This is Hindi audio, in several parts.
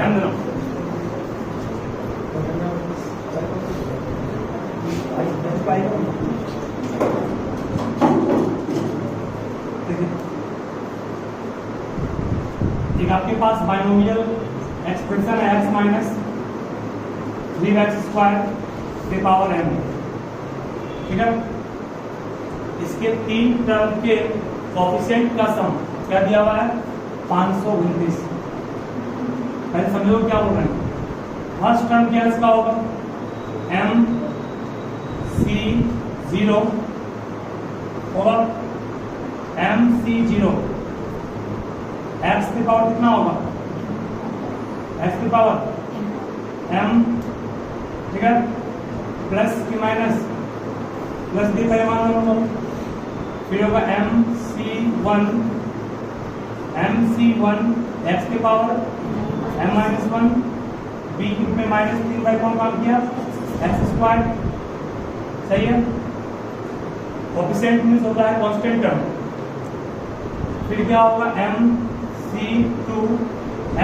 ध्यान देना। एक आपके पास बाइनोमियल एक्सप्रेशन है x माइनस 3x स्क्वायर के पावर m, ठीक है। इसके 3 टर्म के कोएफिशिएंट का सम क्या दिया हुआ है 529। पहले समझो क्या बोल रहे हैं। फर्स्ट टर्म क्या इसका होगा m c0 और m c0 x की पावर कितना होगा x की पावर m, ठीक है, प्लस की माइनस प्लस दी परिमाण होगा, फिर होगा MC1 x की पावर m-1 b में -3 बाई कौन काम किया x स्क्वायर, सही है। कोएफिशिएंट मींस होता है कांस्टेंट टर्म। फिर क्या होगा MC2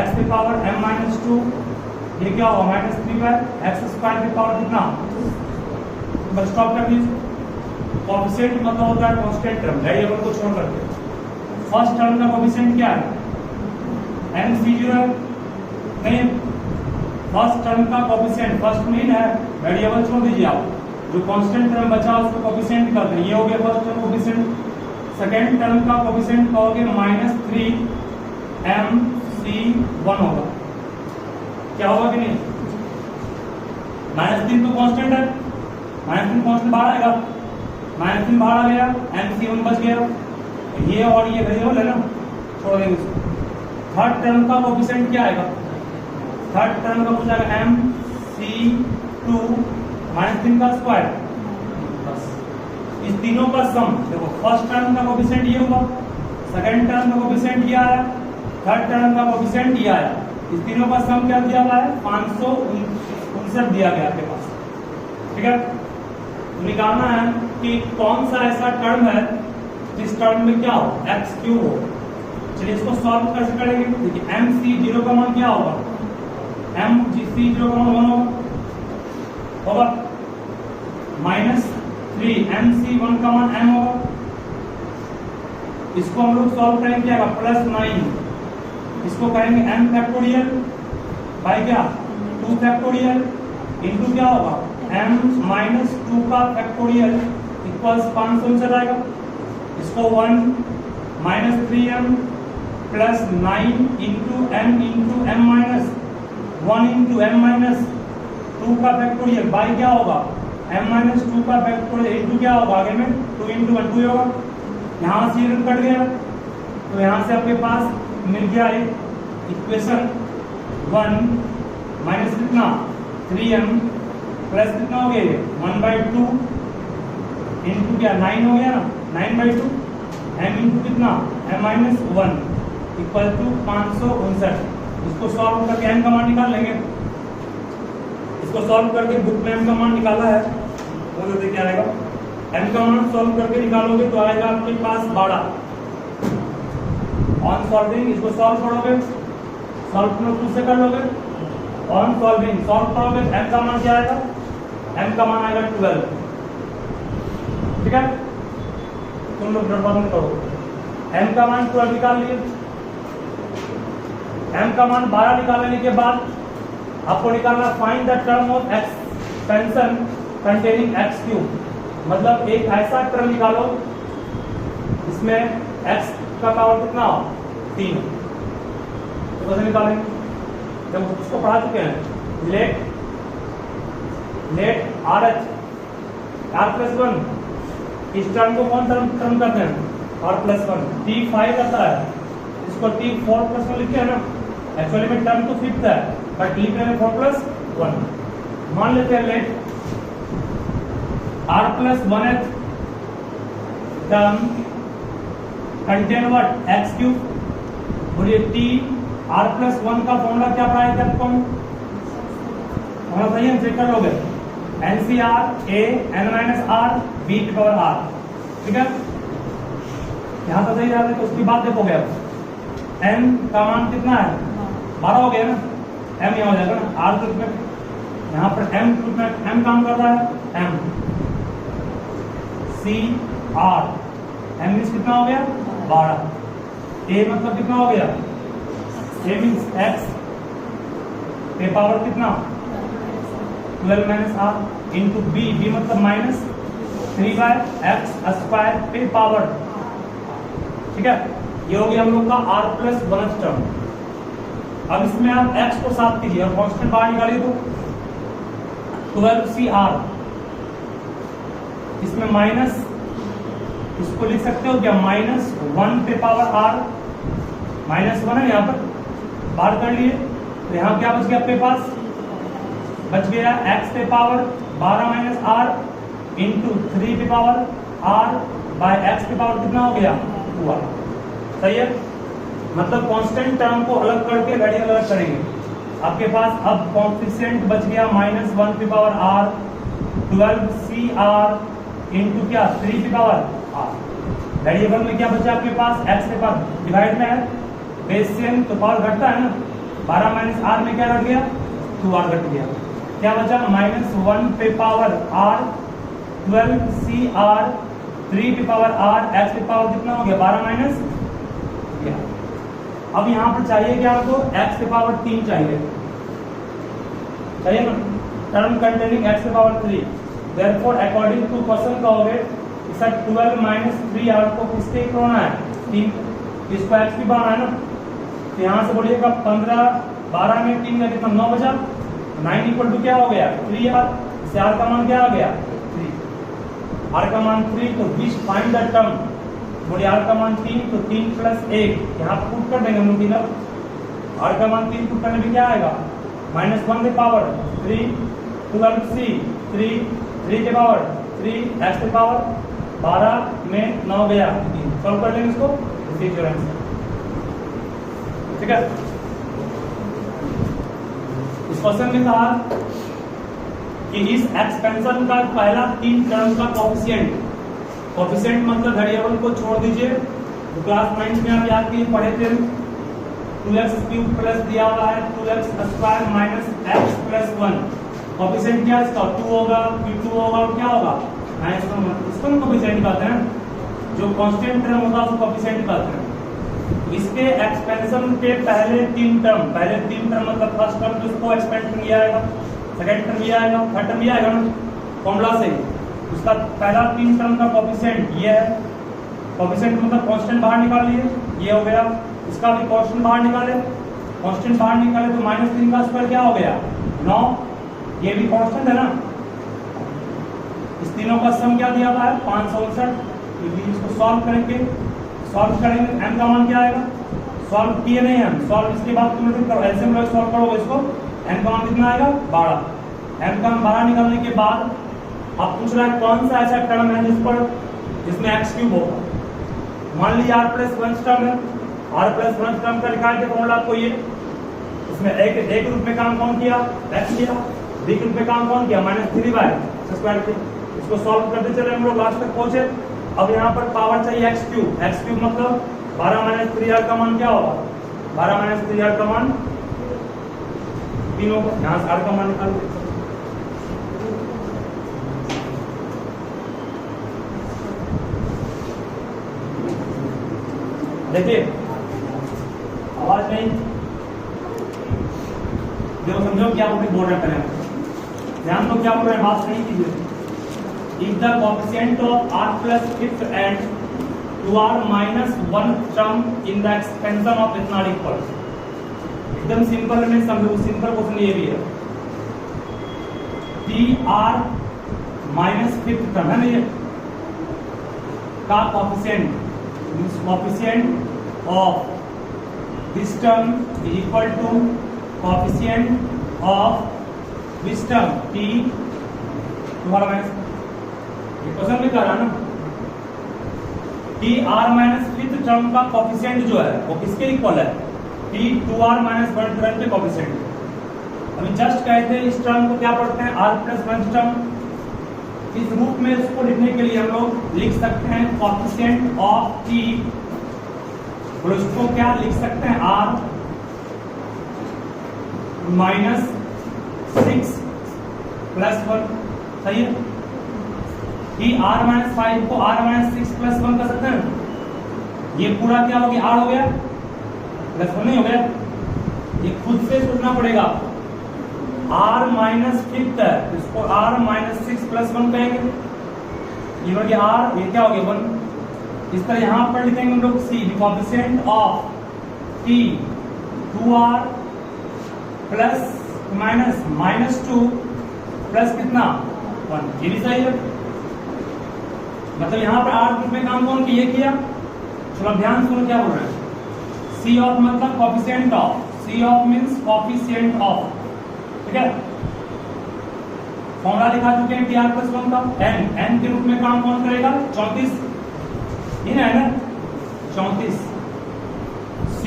x की पावर m-2, ये क्या होगा -3 बाई x स्क्वायर की पावर कितना, बस स्टॉप कर दीजिए। कोएफिशिएंट मतलब होता है कांस्टेंट टर्म, वेरिएबल को छोड़ करके। फर्स्ट टर्म का कोएफिशिएंट क्या है MC0 है, नहीं फर्स्ट टर्म का कोएफिशिएंट फर्स्ट मीन है, वेरिएबल छोड़ दीजिए आप, जो कांस्टेंट टर्म बचा उसको कोएफिशिएंट निकालते हैं। ये हो गया first term coefficient. Second term का कोएफिशिएंट कहोगे -3 MC1 होगा, क्या होगा कि नहीं, -3 तो कांस्टेंट है, -3 कांस्टेंट बाहर आएगा, -3 बाहर आ गया, MC1 बच गया, ये और ये वेरिएबल है ना, छोड़ देंगे इसको। थर्ड टर्म का कोएफिशिएंट क्या आएगा, थर्ड टर्म का हो जाएगा MC2 -3 का स्क्वायर, बस इस तीनों का सम। देखो फर्स्ट टर्म का कोएफिशिएंट ये हुआ, सेकंड टर्म का कोएफिशिएंट ये आया, थर्ड टर्म का कोएफिशिएंट ये आया, इस तीनों का सम क्या दिया हुआ है 559 दिया गया आपके पास, ठीक है। निकालना है कि कौन सा ऐसा टर्म है जिस टर्म में क्या हो x³ हो। चलिए इसको सॉल्व कैसे करेंगे। देखिए MC0 का मान क्या होगा, MC0 का मान 1 होगा, -3 MC1 का मान m होगा। इसको हम लोग सॉल्व करेंगे क्या होगा +9, इसको करेंगे m फैक्टोरियल बाय क्या 2 फैक्टोरियल इनटू क्या होगा m-2 का फैक्टोरियल इक्वल्स 559 आएगा। इसको 1 -3m plus 9 into m into m-1 into m-2 का फैक्टोरियल बाई क्या होगा m-2 का फैक्टोरियल इंटू क्या होगा आगे में 2 इंटू 1 2 होगा। यहाँ से ये कट गया तो यहाँ से आपके पास मिल गया एक इक्वेशन 1 माइनस कितना 3m प्लस कितना हो गया 1/2 इंटू क्या 9 हो गया ना 9/2 m इंटू कितना m-1 इक्वल टू 559। इसको सॉल्व करके m का मान निकाल लेंगे। इसको सॉल्व करके बुक में m का मान निकाला है वो देखते क्या आएगा। m का मान सॉल्व करके निकालोगे तो आएगा आपके पास 12 ऑन सॉल्विंग। इसको सॉल्व करोगे सॉल्व खुद से कर लोगे ऑन सॉल्विंग सॉल्व करोगे m का मान क्या आएगा m का मान आएगा 12, ठीक है। तुम लोग गड़बड़ करो m का मान 12 निकाल लिए। m का मान 12 निकालने के बाद आपको निकालना find the term of expansion containing x³। मतलब एक ऐसा टर्म निकालो इसमें x का पावर कितना हो 3। तो कैसे निकालेंगे जब उसको पढ़ा चुके हैं। लेट RH R+1 इस टर्म को कौन टर्म करते हैं R+1 T5 आता है इसको T4+1 लिखे है ना। एक्चुअली में टर्म तो फिफ्थ है बट लिख रहे हैं 4+1। मान लेते हैं late R+1th term contain what x³। बोलिए T R+1 का फॉर्मूला क्या पाया था आपको फॉर्मूला सही है चेक कर लोगे NCR A n-r b की पावर r, ठीक है। यहां तो सही जा रहा है तो उसकी बात देखोगे अब n का मान कितना है 12 हो गया ना। m यहाँ हो जाएगा ना, r के रूप में, यहाँ पर m के रूप में m काम कर रहा है, m c r, m means कितना हो गया 12, a मतलब कितना हो गया, a मीन्स x पे पावर कितना 12 minus r into b, b मतलब माइनस 3/x² पे पावर, ठीक है। ये हो गया हम लोग का r प्लस 1 टर्म। अब इसमें आप x को साथ कीजिए और कांस्टेंट बाहर निकालिए तो 12cr, इसमें माइनस, इसको लिख सकते हो क्या -1 पे पावर r, -1 है यहाँ पर, बाहर कर लिए तो यहाँ क्या बच गया आपके पास, बच गया x पे पावर 12 माइनस r इंटू 3 पे पावर r बाय x पे पावर कितना हो गया 2r, सही है। मतलब कांस्टेंट टर्म को अलग करके रेडियल अलग करेंगे, आपके पास अब कॉन्फिशिएंट बच गया -1 पे पावर r, 12cr इंटू क्या 3 पे पावर r, वेरिएबल में क्या बचा आपके पास x के पास डिवाइड में है, बेस सेम तो पावर घटता है ना, 12 माइनस r में क्या घट गया 2r घट गया, क्या बचा -1 पे पावर r, 12cr 3 पे पावर r, x पे पावर कितना हो गया 12 माइनस। अब यहाँ पर चाहिए क्या आपको, x पे पावर 3 चाहिए ना, टर्म कंटेनिंग x पे power 3, therefore according to question कहोगे इसे 12 माइनस 3r को किसके इक्वल है 3, इसको x भी बनाना है ना, तो यहाँ से बोलिएगा 15, 12 में 3 का कितना 9 बचा, 9 इक्वल टू क्या हो गया 3r, इससे r का मान क्या आ गया 3, r का मान 3, तो दिस फाइंड द टर्म, बोलिए r का मान 3, तो 3 प्लस 1 यहाँ पर पुट कर देंगे हम लोग तीनों, r का मान 3 पुट करने में क्या आएगा -1 पे पावर 3, 12c 3 के पावर 3, x पे पावर 12 में 9 गया, सॉल्व कर लेंगे इसको, दिस इज योर आंसर, ठीक है। इस क्वेश्चन में कहा कि इस एक्सपेंशन का पहला 3 टर्म का कोएफिशिएंट, कोएफिशिएंट मतलब वेरिएबल को छोड़ दीजिए, तो क्लास 9 में आप याद किए पढ़े थे 2x³ प्लस दिया हुआ है 2x² minus x plus 1, coefficient क्या इसका 2 होगा, फिर 2 होगा और क्या होगा -1, इसको हम कोएफिशिएंट कहते हैं, जो कांस्टेंट टर्म होगा उसको कोएफिशिएंट कहते हैं। इसके एक्सपेंशन के पहले 3 टर्म, पहले 3 टर्म मतलब फर्स्ट टर्म जिसको एक्सपेंड किया जाएगा, सेकंड टर्म ये आएगा, थर्ड टर्म ये आएगा ना फॉर्मूला से, उसका पहला 3 टर्म का कोएफिशिएंट ये है, कोएफिशिएंट मतलब कांस्टेंट बाहर निकाल लिए, ये हो गया, इसका भी कांस्टेंट बाहर निकाले, कांस्टेंट बाहर निकाले तो -3 का स्क्वायर क्या हो गया 9, ये भी कांस्टेंट है ना, इस तीनों का सम क्या दिया हुआ है 559, इसको सॉल्व करेंगे, m का मान क्या आएगा, सॉल्व किए नहीं हम, सॉल्व इसके बाद तुम लोग एलसीएम में सॉल्व करोगे इसको, m का मान कितना आएगा 12, m का मान 12 निकालने के बाद अब पूछ रहा है कौन सा ऐसा टर्म है जिसमें x³ होगा, मान लीजिए r प्लस 1 टर्म है, r प्लस 1 टर्म का निकाल के फॉर्मूला आपको ये, इसमें एक रूप में काम कौन किया x किया, b के रूप में काम कौन किया -3/x², इसको सॉल्व करते चले हम लोग लास्ट तक पहुंचे। अब यहाँ पर पावर चाहिए x³ मतलब 12 माइनस 3r का मान क्या होगा, 12 माइनस 3r का मान, तीनों को यहाँ से r का मान निकाल, देखिए आवाज नहीं, देखो समझो क्या बोल रहे हैं, ध्यान दो क्या बोल रहे हैं, बात सही कीजिए। If the coefficient of r plus 5th and 2r minus 1 term in the expansion of is not equal, एकदम सिंपल में समझो, सिंपल क्वेश्चन ये भी है, tr माइनस 5th टर्म है ना ये का coefficient, coefficient of this term is equal to coefficient of this term t तुम्हारा माइनस, ये क्वेश्चन में कह रहा ना, tr माइनस 5th टर्म का कोएफिशिएंट जो है वो किसके इक्वल है, t 2r माइनस 1 टर्म के कोएफिशिएंट। अभी जस्ट कहते हैं इस टर्म को क्या पढ़ते हैं r प्लस 1 टर्म, इस रूप में इसको लिखने के लिए हम लोग लिख सकते हैं कोएफिशिएंट ऑफ t, और इसको क्या लिख सकते हैं r -6 + 1, सही है कि r-5 को r-6 + 1 कर सकते हैं। ये पूरा क्या हो गया, r हो गया +1 नहीं हो गया, ये खुद से सोचना पड़ेगा। r-5 है, इसको r-6 + 1 कहेंगे, ये हो गया r, ये क्या हो गया 1। इस तरह यहां पर लिखेंगे हम लोग c, the coefficient of t 2r plus -2 plus कितना 1, ये भी सही है। मतलब यहाँ पर r ग्रुप में काम कौन किया किया, चलो अब ध्यान सुनो क्या बोल रहे हैं। c ऑफ मतलब coefficient of, c of means coefficient of, ठीक है। फॉर्मूला लिखा चुके हैं tr + 1 का, n के रूप में काम कौन करेगा 34, ये है ना 34, c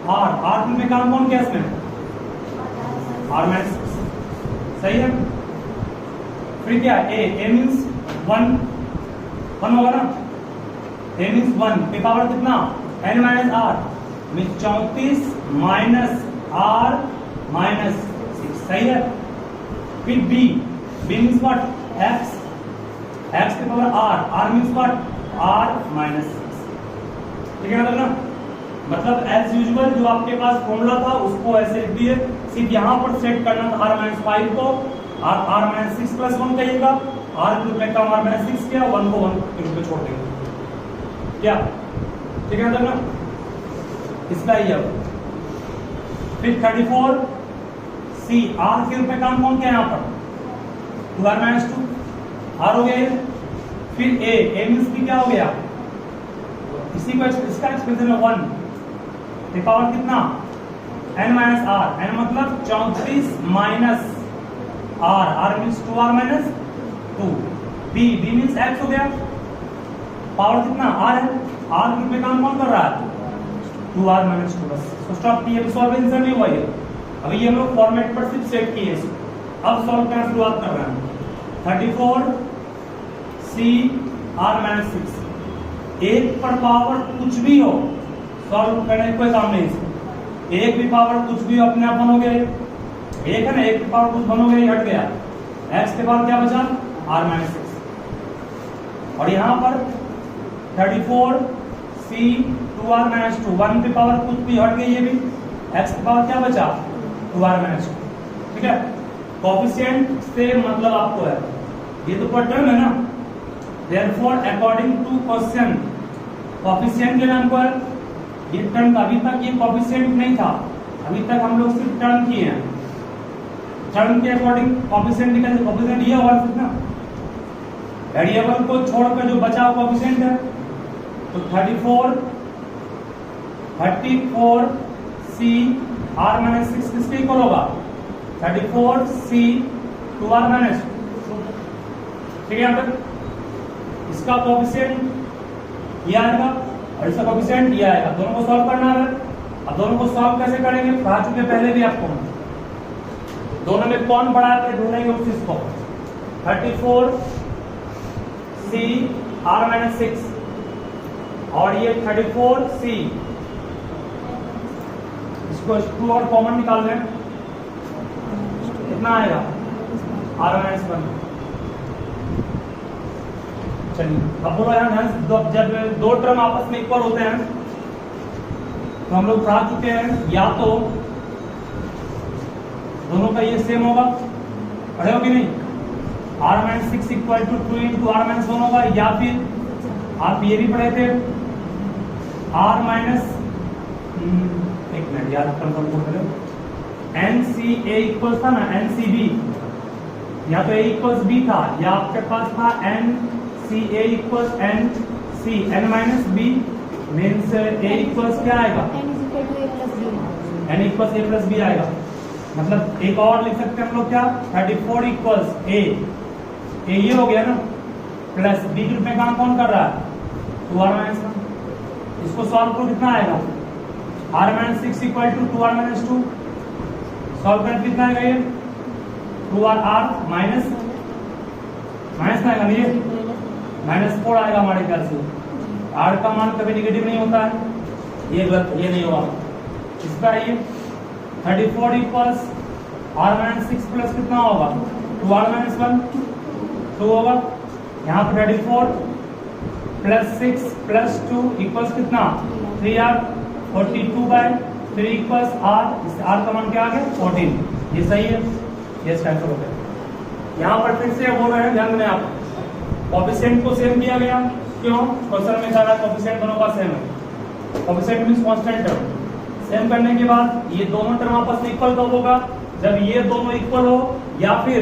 r में काम कौन किया इसमें r-6, सही है। फिर क्या a मींस 1 होगा ना, a मींस 1 पे पावर कितना n - r मींस 34 - r-6, सही है। फिर b मींस व्हाट x पे power r means what r-6, ठीक है ना। मतलब एज यूजुअल जो आपके पास फॉर्मूला था उसको ऐसे लिख दिए, सिर्फ यहाँ पर सेट करना था r-5 को r-6 + 1 कहिएगा, r के रूप में काम r-6 किया, 1 को 1 के रूप में छोड़ देंगे, क्या ठीक है ना। इसका ही अब फिर 34 c r के रूप में काम कौन किया यहाँ पर 2r-2 r हो गया ये। फिर a मींस भी क्या हो गया, इसी को इसका एक्सप्रेशन है 1 पे पावर कितना n - r, n मतलब 34 - r means 2r-2, b means x हो गया, पावर कितना r है, r ग्रुप में काम कौन कर रहा है 2r-2, बस तो स्टॉप किए, सॉल्वेंस नहीं हुआ ये। अभी ये हम लोग फॉर्मेट पर सिर्फ सेट किए इसको, अब सॉल्व करना शुरुआत कर रहे हैं। 34 c r-6, एक पर पावर कुछ भी हो सॉल्व करने कोई काम नहीं इसको, एक भी पावर कुछ भी अपने आप बन हो गया, एक है ना, एक की पावर कुछ बन हो गया, हट गया, x के पावर क्या बचा r-6। और यहाँ पर 34 c 2r-2, 1 की पावर कुछ भी हट गई, ये भी x की पावर क्या बचा 2r-2, ठीक है। कोएफिशिएंट से मतलब आपको है, ये तो पर टर्म है ना, therefore according to question coefficient के नाम को है, ये टर्म अभी तक ये कोएफिशिएंट नहीं था, अभी तक हम लोग सिर्फ टर्म किए हैं, टर्म के अकॉर्डिंग कोएफिशिएंट निकल, कोएफिशिएंट ये होगा ना, वेरिएबल को छोड़कर जो बचा कोएफिशिएंट है, तो 34 c r-6 किसके इक्वल होगा 34 c 2r-2, ठीक है। यहाँ तक इसका कोएफिशिएंट ये आएगा और इसका कोएफिशिएंट ये आएगा, दोनों को सॉल्व करना है। अब दोनों को सॉल्व कैसे करेंगे, कहा चुके पहले भी आपको, दोनों में कौन बड़ा है ढूंढेंगे उस चीज को। 34 c r-6 और ये 34 c, इसको 2 और कॉमन निकाल लें, कितना आएगा r-1। चलिए अब बोलो यार, जब दो टर्म आपस में इक्वल होते हैं तो हम लोग पढ़ा चुके हैं, या तो दोनों का ये सेम होगा, पढ़े हो कि नहीं, r-6 = 2 × r-1 होगा, या फिर आप ये भी पढ़े थे एक मिनट यार कंफर्म कर लो, NCA इक्वल था ना NCB, या तो A इक्वल्स B था, या आपके पास था NCA equals NC n-B means A equals क्या आएगा n इक्वल्स A + B आएगा। मतलब एक और लिख सकते हैं हम लोग क्या 34 इक्वल्स A ये हो गया ना, प्लस B के रूप में काम कौन कर रहा है 2r-1, इसको सॉल्व करो कितना आएगा r-6 = 2r-2, सॉल्व करके कितना आएगा ये 2r माइनस ना आएगा, ये -4 आएगा हमारे ख्याल से, r का मान कभी नेगेटिव नहीं होता है, ये गलत, ये नहीं होगा। इसका ये 34 इक्वल्स r-6 प्लस कितना होगा 2r-1 2 होगा। यहाँ पर 34 प्लस 6 प्लस 2 इक्वल्स कितना 3r 42/3 इक्वल्स r, इससे r का मान क्या आ गया 14। ये सही है, ये इसका आंसर हो गया। यहाँ पर फिर से बोल रहे हैं, ध्यान दें आप, कोएफिशिएंट को सेम किया गया। क्यों? क्वेश्चन में कह रहा है कोएफिशिएंट दोनों का सेम है। Coefficient means constant term. Same करने के बाद ये दोनों टर्म आपस में इक्वल कब होगा? जब ये दोनों इक्वल हो या फिर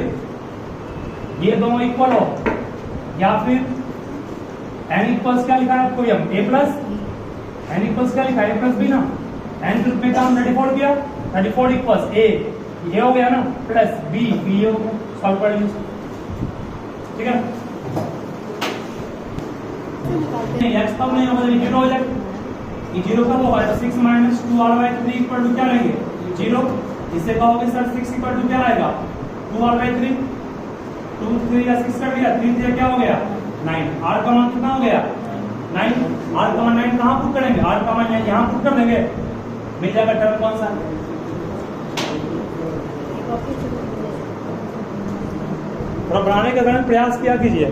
ये दोनों इक्वल हो या फिर n इक्वल्स क्या लिखा है आपको, a प्लस n इक्वल्स क्या लिखा है a प्लस b ना। n के रूप में काम 34 किया, 34 इक्वल्स a ये हो गया ना प्लस b ये हो गया। सॉल्व कर लीजिए, ठीक है। x कब नहीं होगा, जीरो हो जाएगा। ये जीरो कब होगा? 6 माइनस 2r/3 इक्वल टू क्या लेंगे 0। इससे कहोगे सर 6 इक्वल टू क्या आएगा 2r/3, 2 3 या 6 कर दिया, 3 3 क्या हो गया 9। r का मान कितना हो गया 9। r का मान 9 कहाँ पुट करेंगे? r का मान यहाँ पुट कर देंगे, मिल जाएगा टर्म कौन सा। थोड़ा बनाने का प्रयास किया कीजिए।